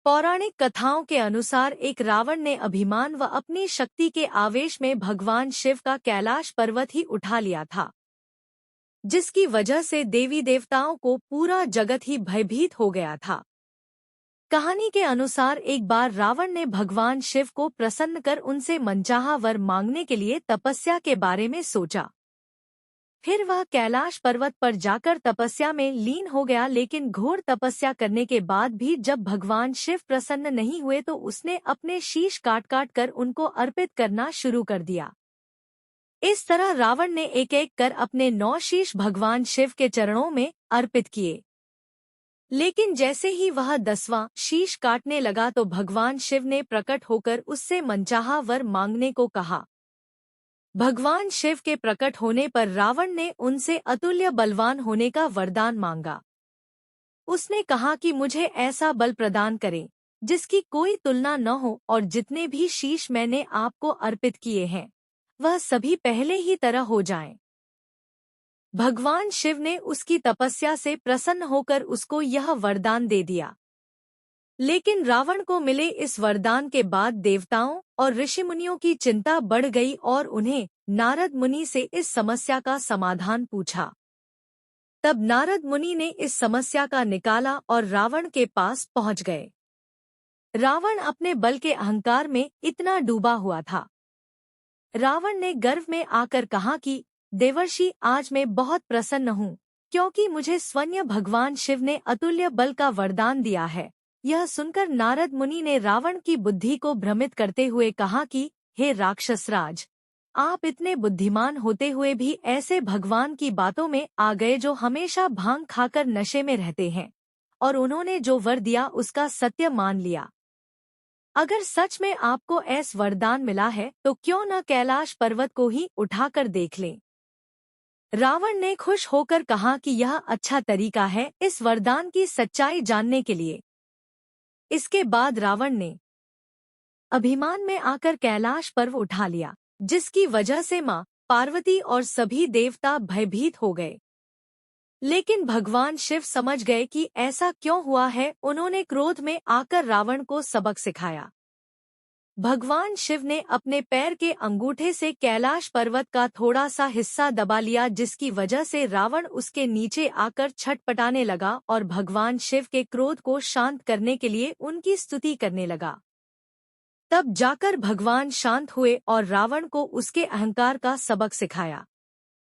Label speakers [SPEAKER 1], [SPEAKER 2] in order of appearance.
[SPEAKER 1] पौराणिक कथाओं के अनुसार एक रावण ने अभिमान व अपनी शक्ति के आवेश में भगवान शिव का कैलाश पर्वत ही उठा लिया था, जिसकी वजह से देवी देवताओं को पूरा जगत ही भयभीत हो गया था। कहानी के अनुसार एक बार रावण ने भगवान शिव को प्रसन्न कर उनसे मनचाहा वर मांगने के लिए तपस्या के बारे में सोचा। फिर वह कैलाश पर्वत पर जाकर तपस्या में लीन हो गया, लेकिन घोर तपस्या करने के बाद भी जब भगवान शिव प्रसन्न नहीं हुए तो उसने अपने शीश काट काट कर उनको अर्पित करना शुरू कर दिया। इस तरह रावण ने एक एक कर अपने 9 शीश भगवान शिव के चरणों में अर्पित किए। लेकिन जैसे ही वह 10वां शीश काटने लगा तो भगवान शिव ने प्रकट होकर उससे मनचाहा वर मांगने को कहा। भगवान शिव के प्रकट होने पर रावण ने उनसे अतुल्य बलवान होने का वरदान मांगा। उसने कहा कि मुझे ऐसा बल प्रदान करें जिसकी कोई तुलना न हो, और जितने भी शीश मैंने आपको अर्पित किए हैं वह सभी पहले ही तरह हो जाएं। भगवान शिव ने उसकी तपस्या से प्रसन्न होकर उसको यह वरदान दे दिया। लेकिन रावण को मिले इस वरदान के बाद देवताओं और ऋषिमुनियों की चिंता बढ़ गई और उन्हें नारद मुनि से इस समस्या का समाधान पूछा। तब नारद मुनि ने इस समस्या का निकाला और रावण के पास पहुंच गए। रावण अपने बल के अहंकार में इतना डूबा हुआ था। रावण ने गर्व में आकर कहा कि देवर्षि, आज मैं बहुत प्रसन्न हूँ, क्योंकि मुझे स्वयं भगवान शिव ने अतुल्य बल का वरदान दिया है। यह सुनकर नारद मुनि ने रावण की बुद्धि को भ्रमित करते हुए कहा कि हे राक्षसराज, आप इतने बुद्धिमान होते हुए भी ऐसे भगवान की बातों में आ गए जो हमेशा भांग खाकर नशे में रहते हैं, और उन्होंने जो वर दिया उसका सत्य मान लिया। अगर सच में आपको ऐसा वरदान मिला है तो क्यों न कैलाश पर्वत को ही उठाकर देख लें। रावण ने खुश होकर कहा कि यह अच्छा तरीका है इस वरदान की सच्चाई जानने के लिए। इसके बाद रावण ने अभिमान में आकर कैलाश पर्वत उठा लिया, जिसकी वजह से मां पार्वती और सभी देवता भयभीत हो गए। लेकिन भगवान शिव समझ गए कि ऐसा क्यों हुआ है। उन्होंने क्रोध में आकर रावण को सबक सिखाया। भगवान शिव ने अपने पैर के अंगूठे से कैलाश पर्वत का थोड़ा सा हिस्सा दबा लिया, जिसकी वजह से रावण उसके नीचे आकर छटपटाने लगा और भगवान शिव के क्रोध को शांत करने के लिए उनकी स्तुति करने लगा। तब जाकर भगवान शांत हुए और रावण को उसके अहंकार का सबक सिखाया।